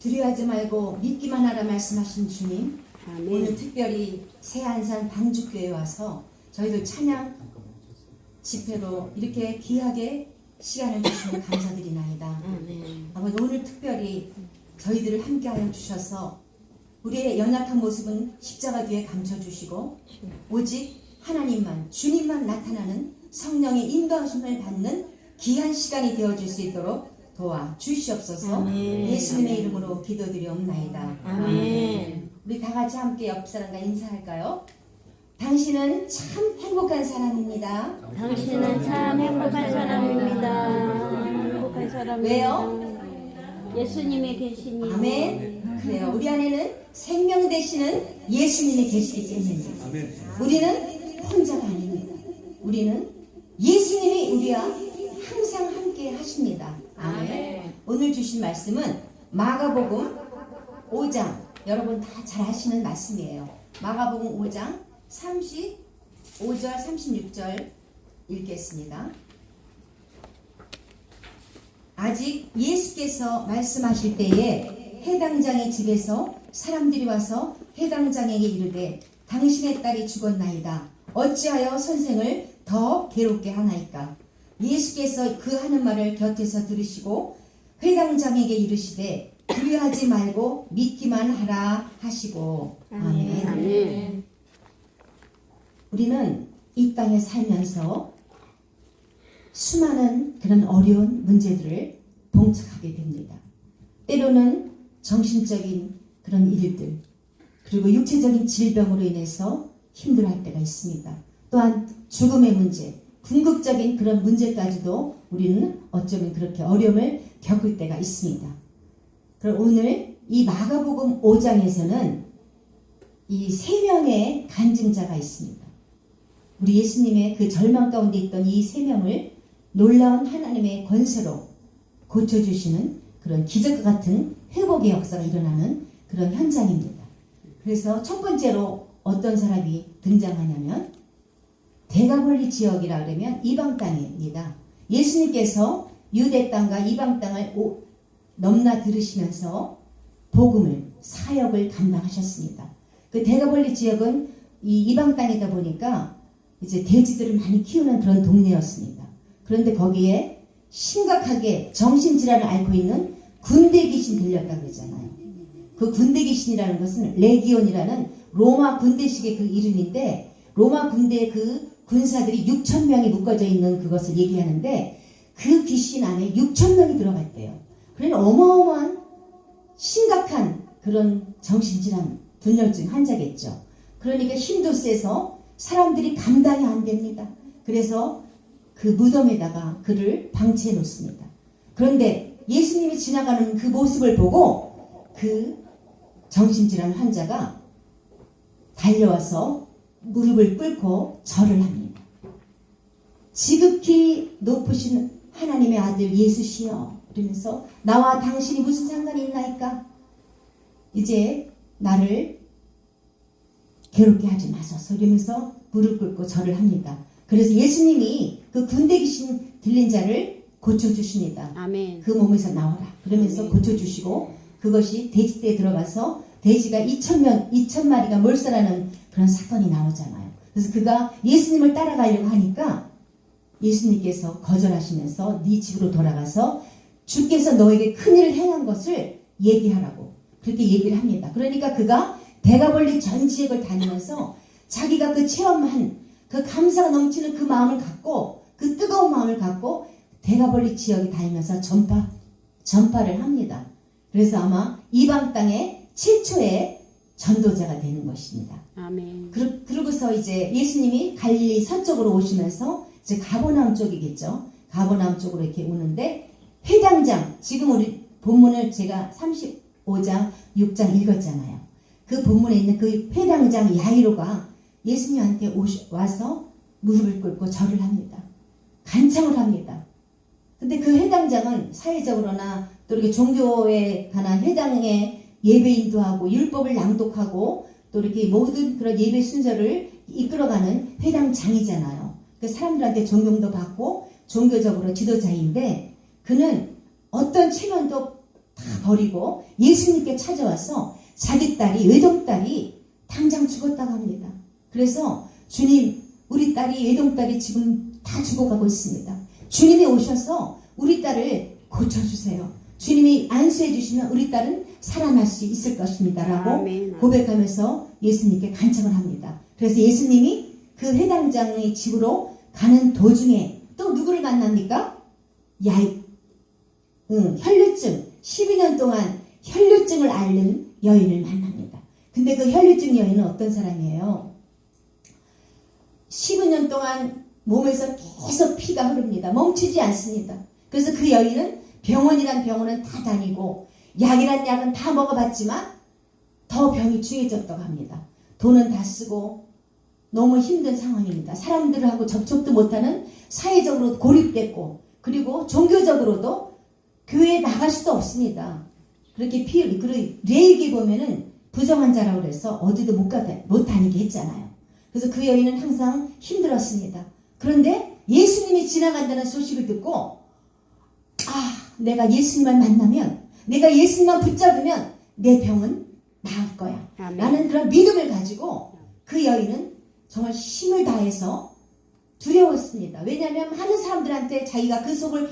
두려워하지 말고 믿기만 하라 말씀하신 주님, 아멘. 오늘 특별히 새안산 방주교회에 와서 저희들 찬양 집회로 이렇게 귀하게 시간을 주시면 감사드리나이다. 아멘. 아버지, 오늘 특별히 저희들을 함께하여 주셔서 우리의 연약한 모습은 십자가 뒤에 감춰주시고 오직 하나님만, 주님만 나타나는 성령의 인도하심을 받는 귀한 시간이 되어줄 수 있도록 도와 주시옵소서. 아멘. 예수님의 아멘. 이름으로 기도드리옵나이다. 아멘. 우리 다 같이 함께 옆 사람과 인사할까요? 당신은 참 행복한 사람입니다. 당신은 참 행복한 사람입니다. 행복한 사람입니다. 왜요? 예수님이 계시니. 아멘. 그래요. 우리 안에는 생명 되시는 예수님이 계시기 때문입니다. 아멘. 우리는 혼자가 아닙니다. 우리는 예수님이 우리와 항상 함께 하십니다. 아멘. 오늘 주신 말씀은 마가복음 5장, 여러분 다 잘 아시는 말씀이에요. 마가복음 5장 35절 36절 읽겠습니다. 아직 예수께서 말씀하실 때에 해당장의 집에서 사람들이 와서 해당장에게 이르되 당신의 딸이 죽었나이다. 어찌하여 선생을 더 괴롭게 하나이까? 예수께서 그 하는 말을 곁에서 들으시고 회당장에게 이르시되 두려워하지 말고 믿기만 하라 하시고. 아멘. 아멘. 우리는 이 땅에 살면서 수많은 그런 어려운 문제들을 봉착하게 됩니다. 때로는 정신적인 그런 일들, 그리고 육체적인 질병으로 인해서 힘들어할 때가 있습니다. 또한 죽음의 문제, 궁극적인 그런 문제까지도 우리는 어쩌면 그렇게 어려움을 겪을 때가 있습니다. 그럼 오늘 이 마가복음 5장에서는 이 3명의 간증자가 있습니다. 우리 예수님의 그 절망 가운데 있던 이 3명을 놀라운 하나님의 권세로 고쳐주시는 그런 기적과 같은 회복의 역사가 일어나는 그런 현장입니다. 그래서 첫 번째로 어떤 사람이 등장하냐면 대가볼리 지역이라 그러면 이방 땅입니다. 예수님께서 유대 땅과 이방 땅을 넘나들으시면서 복음을, 사역을 감당하셨습니다. 그 대가볼리 지역은 이 이방 땅이다 보니까 이제 돼지들을 많이 키우는 그런 동네였습니다. 그런데 거기에 심각하게 정신질환을 앓고 있는 군대 귀신 들렸다고 그러잖아요. 그 군대 귀신이라는 것은 레기온이라는 로마 군대식의 그 이름인데, 로마 군대의 그 군사들이 6,000명이 묶어져 있는 그것을 얘기하는데 그 귀신 안에 6,000명이 들어갔대요. 그러니 어마어마한 심각한 그런 정신질환, 분열증 환자겠죠. 그러니까 힘도 세서 사람들이 감당이 안 됩니다. 그래서 그 무덤에다가 그를 방치해 놓습니다. 그런데 예수님이 지나가는 그 모습을 보고 그 정신질환 환자가 달려와서 무릎을 꿇고 절을 합니다. 지극히 높으신 하나님의 아들 예수시여, 그러면서 나와 당신이 무슨 상관이 있나이까? 이제 나를 괴롭게 하지 마소서, 이러면서 무릎 꿇고 절을 합니다. 그래서 예수님이 그 군대 귀신 들린 자를 고쳐주십니다. 아멘. 그 몸에서 나오라 그러면서 고쳐주시고, 그것이 돼지떼에 들어가서 돼지가 2,000마리가 몰살하는 그런 사건이 나오잖아요. 그래서 그가 예수님을 따라가려고 하니까 예수님께서 거절하시면서 네 집으로 돌아가서 주께서 너에게 큰일을 행한 것을 얘기하라고 그렇게 얘기를 합니다. 그러니까 그가 대가볼리 전 지역을 다니면서 자기가 그 체험한 그 감사가 넘치는 그 마음을 갖고, 그 뜨거운 마음을 갖고 대가볼리 지역에 다니면서 전파를 합니다. 그래서 아마 이방 땅의 최초의 전도자가 되는 것입니다. 아멘. 그러고서 이제 예수님이 갈릴리 서쪽으로 오시면서 이제 가버나움 쪽이겠죠. 가버나움 쪽으로 이렇게 오는데 회당장, 지금 우리 본문을 제가 35장 6장 읽었잖아요. 그 본문에 있는 그 회당장 야이로가 예수님한테 와서 무릎을 꿇고 절을 합니다. 간청을 합니다. 근데 그 회당장은 사회적으로나 또 이렇게 종교에 관한 회당에 예배 인도하고 율법을 낭독하고 또 이렇게 모든 그런 예배 순서를 이끌어가는 회당장이잖아요. 그 사람들한테 존경도 받고 종교적으로 지도자인데 그는 어떤 체면도 다 버리고 예수님께 찾아와서 자기 딸이, 외동딸이 당장 죽었다고 합니다. 그래서 주님, 우리 딸이, 외동딸이 지금 다 죽어가고 있습니다. 주님이 오셔서 우리 딸을 고쳐주세요. 주님이 안수해 주시면 우리 딸은 살아날 수 있을 것입니다. 라고 아멘. 고백하면서 예수님께 간청을 합니다. 그래서 예수님이 그 회당장의 집으로 가는 도중에 또 누구를 만납니까? 혈류증, 12년 동안 혈류증을 앓는 여인을 만납니다. 근데 그 혈류증 여인은 어떤 사람이에요? 15년 동안 몸에서 계속 피가 흐릅니다. 멈추지 않습니다. 그래서 그 여인은 병원이란 병원은 다 다니고 약이란 약은 다 먹어봤지만 더 병이 중해졌다고 합니다. 돈은 다 쓰고 너무 힘든 상황입니다. 사람들하고 접촉도 못하는, 사회적으로 고립됐고, 그리고 종교적으로도 교회에 나갈 수도 없습니다. 그렇게 레이기 보면은 부정환자라고 그래서 어디도 못 다니게 했잖아요. 그래서 그 여인은 항상 힘들었습니다. 그런데 예수님이 지나간다는 소식을 듣고, 내가 예수님만 만나면, 내가 예수님만 붙잡으면 내 병은 나을 거야. 아멘. 라는 그런 믿음을 가지고 그 여인은 정말 힘을 다해서 두려웠습니다. 왜냐하면 많은 사람들한테 자기가 그 속을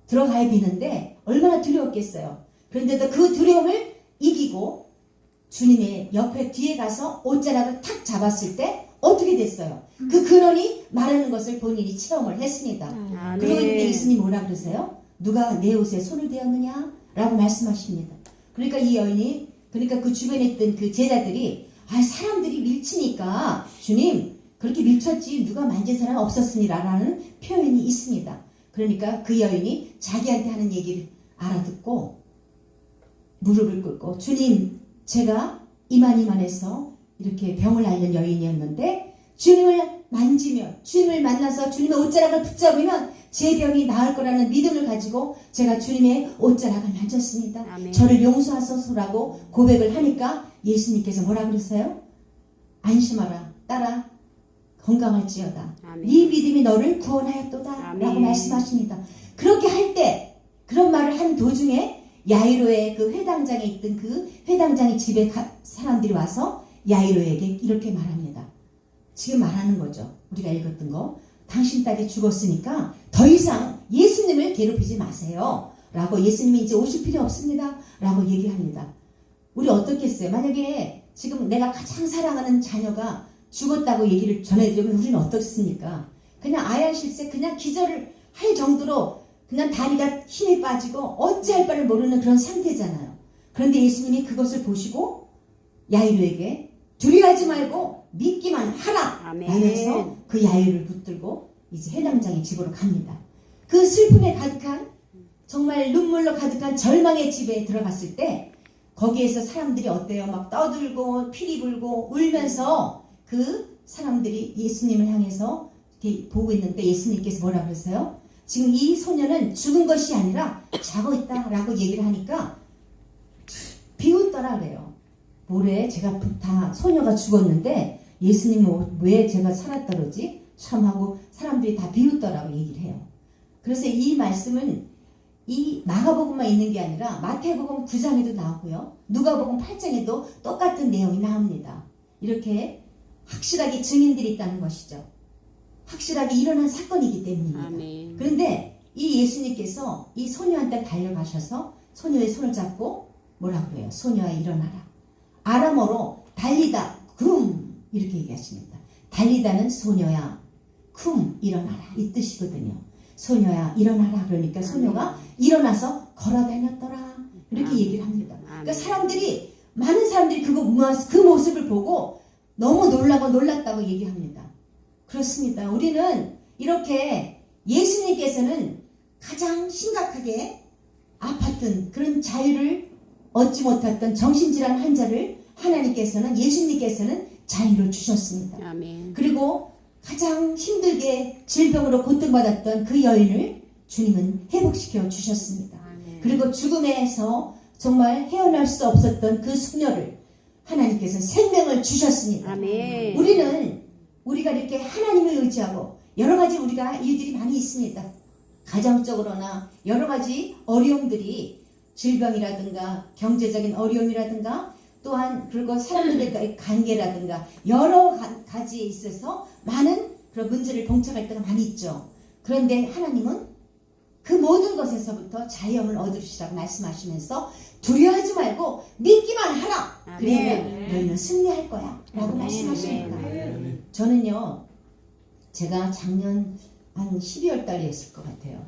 들어가야 되는데 얼마나 두려웠겠어요. 그런데도 그 두려움을 이기고 주님의 옆에 뒤에 가서 옷자락을 탁 잡았을 때 어떻게 됐어요? 그 근원이 마르는 것을 본인이 체험을 했습니다. 아멘. 그러고 있는데 예수님이 뭐라 그러세요? 누가 내 옷에 손을 대었느냐? 라고 말씀하십니다. 그러니까 이 여인이, 그러니까 그 주변에 있던 그 제자들이, 사람들이 밀치니까 주님 그렇게 밀쳤지 누가 만진 사람 없었으니라라는 표현이 있습니다. 그러니까 그 여인이 자기한테 하는 얘기를 알아듣고 무릎을 꿇고, 주님, 제가 이만해서 이렇게 병을 앓는 여인이었는데 주님을 만지면, 주님을 만나서 주님의 옷자락을 붙잡으면 제 병이 나을 거라는 믿음을 가지고 제가 주님의 옷자락을 만졌습니다. 아멘. 저를 용서하소서라고 고백을 하니까 예수님께서 뭐라 그랬어요? 안심하라, 딸아, 건강할지어다. 아멘. 네 믿음이 너를 구원하였도다. 아멘. 라고 말씀하십니다. 그렇게 할 때, 그런 말을 한 도중에 야이로의 그 회당장에 있던 그 회당장의 집에 사람들이 와서 야이로에게 이렇게 말합니다. 지금 말하는 거죠. 우리가 읽었던 거. 당신 딸이 죽었으니까 더 이상 예수님을 괴롭히지 마세요. 라고, 예수님이 이제 오실 필요 없습니다. 라고 얘기합니다. 우리 어떻겠어요? 만약에 지금 내가 가장 사랑하는 자녀가 죽었다고 얘기를 전해드리면 우리는 어떻습니까? 그냥 아양실세, 그냥 기절을 할 정도로 그냥 다리가 힘이 빠지고 어찌할 바를 모르는 그런 상태잖아요. 그런데 예수님이 그것을 보시고 야이로에게 두려워하지 말고 믿기만 하라 아멘. 라면서 그 야이로를 붙들고 이제 회당장의 집으로 갑니다. 그 슬픔에 가득한, 정말 눈물로 가득한 절망의 집에 들어갔을 때 거기에서 사람들이 어때요? 막 떠들고 피리 불고 울면서 그 사람들이 예수님을 향해서 이렇게 보고 있는데 예수님께서 뭐라 그러세요? 지금 이 소녀는 죽은 것이 아니라 자고 있다라고 얘기를 하니까 비웃더라 그래요. 뭐래? 제가 다 소녀가 죽었는데 예수님은 왜 제가 살았다 그러지? 참 하고 사람들이 다 비웃더라고 얘기를 해요. 그래서 이 말씀은 이 마가복음만 있는 게 아니라 마태복음 9장에도 나오고요. 누가복음 8장에도 똑같은 내용이 나옵니다. 이렇게 확실하게 증인들이 있다는 것이죠. 확실하게 일어난 사건이기 때문입니다. 아멘. 그런데 이 예수님께서 이 소녀한테 달려가셔서 소녀의 손을 잡고 뭐라 그래요? 소녀야 일어나라. 아람어로 달리다 쿰 이렇게 얘기하십니다. 달리다는 소녀야 쿰 일어나라 이 뜻이거든요. 소녀야 일어나라 그러니까 소녀가 일어나서 걸어다녔더라 이렇게 얘기를 합니다. 그러니까 사람들이, 많은 사람들이 그 모습을 보고 너무 놀랐다고 얘기합니다. 그렇습니다. 우리는 이렇게 예수님께서는 가장 심각하게 아팠던 그런 자유를 얻지 못했던 정신질환 환자를 하나님께서는, 예수님께서는 자유를 주셨습니다. 아멘. 그리고 가장 힘들게 질병으로 고통받았던 그 여인을 주님은 회복시켜 주셨습니다. 아멘. 그리고 죽음에서 정말 헤어날 수 없었던 그 수녀를 하나님께서 생명을 주셨습니다. 아멘. 우리가 이렇게 하나님을 의지하고 여러 가지 우리가 일들이 많이 있습니다. 가정적으로나 여러 가지 어려움들이 질병이라든가 경제적인 어려움이라든가 또한 그리고 사람들과의 관계라든가 여러 가지에 있어서 많은 그런 문제를 봉착할 때가 많이 있죠. 그런데 하나님은 그 모든 것에서부터 자유함을 얻으시라고 말씀하시면서 두려워하지 말고 믿기만 하라. 그러면 너희는 승리할 거야 라고 말씀하십니다. 저는요, 제가 작년 한 12월 달이었을 것 같아요.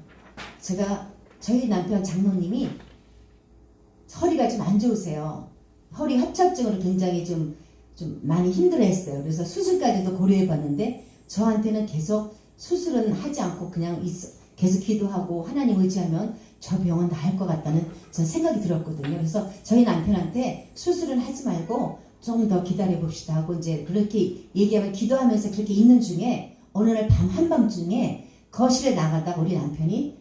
저희 남편 장로님이 허리가 좀 안 좋으세요. 허리 협착증으로 굉장히 좀 많이 힘들어했어요. 그래서 수술까지도 고려해봤는데 저한테는 계속 수술은 하지 않고 그냥 계속 기도하고 하나님 의지하면 저 병은 나을 것 같다는 전 생각이 들었거든요. 그래서 저희 남편한테 수술은 하지 말고 좀 더 기다려 봅시다 하고 이제 그렇게 얘기하면 기도하면서 그렇게 있는 중에 어느 날 한밤중에 거실에 나가다가 우리 남편이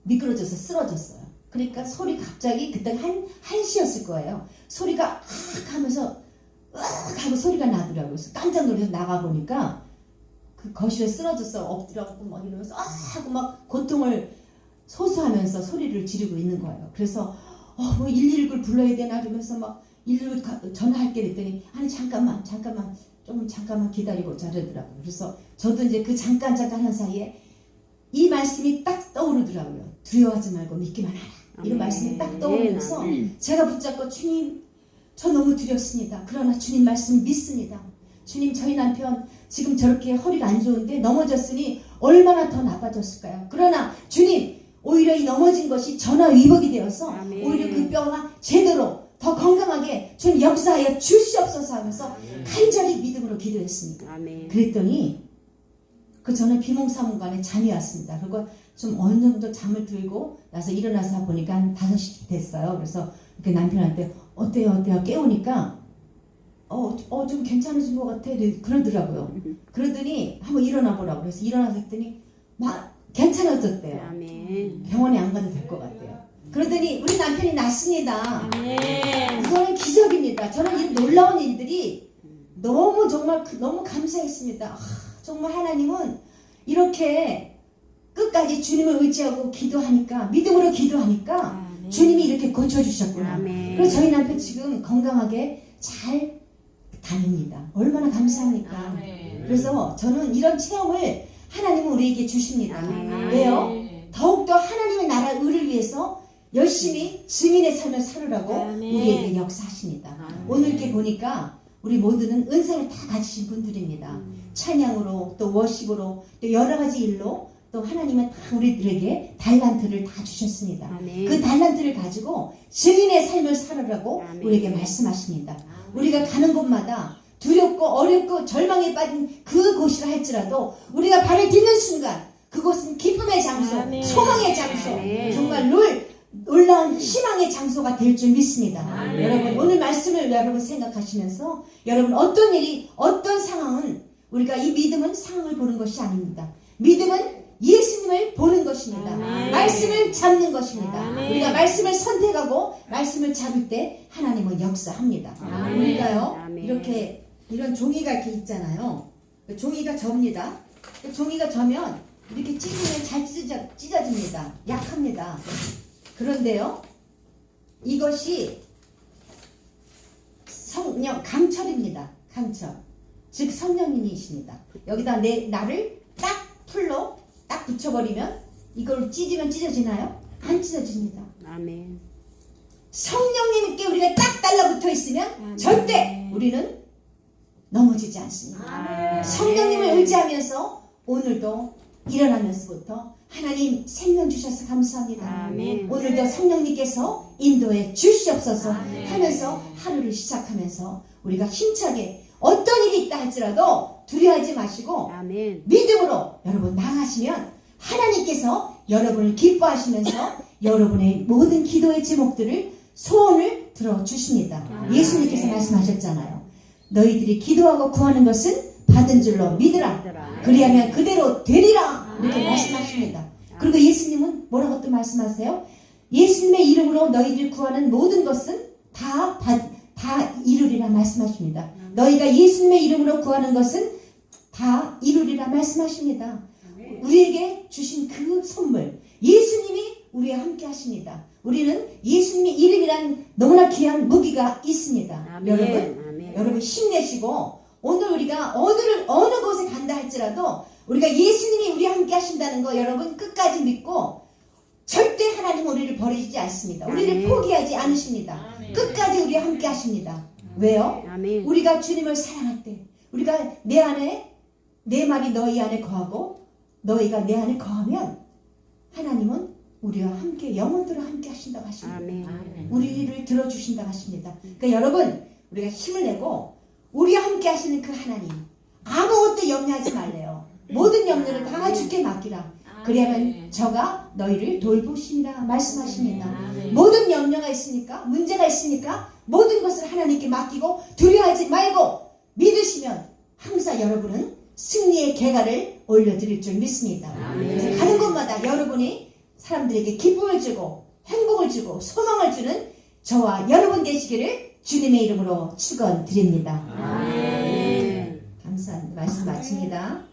미끄러져서 쓰러졌어요. 그러니까 소리 갑자기 그때 1시였을 거예요. 소리가 악 하면서 으악 하고 소리가 나더라고요. 그래서 깜짝 놀라서 나가보니까 그 거실에 쓰러져서 엎드려갖고 막 이러면서 아 하고 막 고통을 소수하면서 소리를 지르고 있는 거예요. 그래서 뭐 119를 불러야 되나 그러면서 막 119 전화할게 그랬더니 아니 잠깐만 기다리고 저러더라고요. 그래서 저도 이제 그 잠깐 한 사이에 이 말씀이 딱 떠오르더라고요. 두려워하지 말고 믿기만 하라. 이런 말씀이 딱 떠오르면서 제가 붙잡고 주님 저 너무 두렵습니다. 그러나 주님 말씀 믿습니다. 주님 저희 남편 지금 저렇게 허리가 안 좋은데 넘어졌으니 얼마나 더 나빠졌을까요? 그러나 주님 오히려 이 넘어진 것이 전화위복이 되어서 오히려 그 뼈가 제대로 더 건강하게 주님 역사하여 주시옵소서 하면서 간절히 믿음으로 기도했습니다. 그랬더니 저는 비몽사몽간에 잠이 왔습니다. 그리고 좀 어느 정도 잠을 들고 나서 일어나서 보니까 한 5시 됐어요. 그래서 이렇게 남편한테 어때요 깨우니까 좀 괜찮아진 것 같아 그러더라고요. 그러더니 한번 일어나 보라고 그래서 일어나서 했더니 막 괜찮아졌대요. 병원에 안 가도 될 것 같대요. 그러더니 우리 남편이 낫습니다. 이거는 기적입니다. 저는 이 놀라운 일들이 너무 정말 너무 감사했습니다. 정말 하나님은 이렇게 끝까지 주님을 의지하고 기도하니까 믿음으로 기도하니까 주님이 이렇게 고쳐주셨구나. 그래서 저희 남편 지금 건강하게 잘 다닙니다. 얼마나 감사합니까? 그래서 저는 이런 체험을 하나님은 우리에게 주십니다. 왜요? 더욱더 하나님의 나라 의를 위해서 열심히 증인의 삶을 살으라고 우리에게 역사하십니다. 오늘 이렇게 보니까 우리 모두는 은사를 다 가지신 분들입니다. 찬양으로 또 워십으로 또 여러 가지 일로 또 하나님은 다 우리들에게 달란트를 다 주셨습니다. 그 달란트를 가지고 증인의 삶을 살으라고 우리에게 말씀하십니다. 우리가 가는 곳마다 두렵고 어렵고 절망에 빠진 그곳이라 할지라도 우리가 발을 딛는 순간 그곳은 기쁨의 장소, 소망의 장소, 정말 놀라운 희망의 장소가 될 줄 믿습니다. 여러분 오늘 말씀을 여러분 생각하시면서 여러분 어떤 일이 어떤 상황은 우리가 이 믿음은 상황을 보는 것이 아닙니다. 믿음은 예수님을 보는 것입니다. 말씀을 잡는 것입니다. 우리가 말씀을 선택하고 말씀을 잡을 때 하나님은 역사합니다. 우리가요 이렇게 이런 종이가 이렇게 있잖아요. 종이가 접니다. 종이가 저면 이렇게 찢으면 잘 찢어집니다. 약합니다. 그런데요 이것이 성령 강철입니다. 강철 즉 성령님이십니다. 여기다 나를 딱 풀로 딱 붙여버리면 이걸 찢으면 찢어지나요? 안 찢어집니다. 성령님께 우리가 딱 달라붙어 있으면 절대 우리는 넘어지지 않습니다. 성령님을 의지하면서 오늘도 일어나면서부터 하나님 생명 주셔서 감사합니다. 오늘도 성령님께서 인도해 주시옵소서 하면서 하루를 시작하면서 우리가 힘차게 어떤 일이 있다 할지라도 두려워하지 마시고 믿음으로 여러분 나가시면 하나님께서 여러분을 기뻐하시면서 여러분의 모든 기도의 제목들을 소원을 들어주십니다. 예수님께서 말씀하셨잖아요. 너희들이 기도하고 구하는 것은 받은 줄로 믿으라. 그리하면 그대로 되리라. 이렇게 말씀하십니다. 그리고 예수님은 뭐라고 또 말씀하세요? 예수님의 이름으로 너희들이 구하는 모든 것은 다 이루리라 말씀하십니다. 너희가 예수님의 이름으로 구하는 것은 다 이루리라 말씀하십니다. 우리에게 주신 그 선물 예수님이 우리와 함께 하십니다. 우리는 예수님의 이름이란 너무나 귀한 무기가 있습니다. 아멘. 여러분, 아멘. 여러분 힘내시고 오늘 우리가 어느 곳에 간다 할지라도 우리가 예수님이 우리와 함께 하신다는 거 여러분 끝까지 믿고 절대 하나님 우리를 버리지 않습니다. 우리를 아멘. 포기하지 않으십니다. 끝까지 우리와 함께 하십니다. 왜요? 아멘. 우리가 주님을 사랑할 때 우리가 내 안에 내 말이 너희 안에 거하고 너희가 내 안에 거하면 하나님은 우리와 함께 영원토록 함께 하신다고 하십니다. 아멘. 우리를 들어주신다고 하십니다. 그러니까 여러분 우리가 힘을 내고 우리와 함께 하시는 그 하나님 아무것도 염려하지 말래요. 모든 염려를 다 주께 맡기라. 그리하면 저가 너희를 돌보시리라 말씀하십니다. 모든 염려가 있으니까 문제가 있으니까 모든 것을 하나님께 맡기고 두려워하지 말고 믿으시면 항상 여러분은 승리의 계가를 올려드릴 줄 믿습니다. 그래서 가는 곳마다 여러분이 사람들에게 기쁨을 주고 행복을 주고 소망을 주는 저와 여러분 되시기를 주님의 이름으로 축원드립니다. 아멘. 감사합니다. 말씀 마칩니다.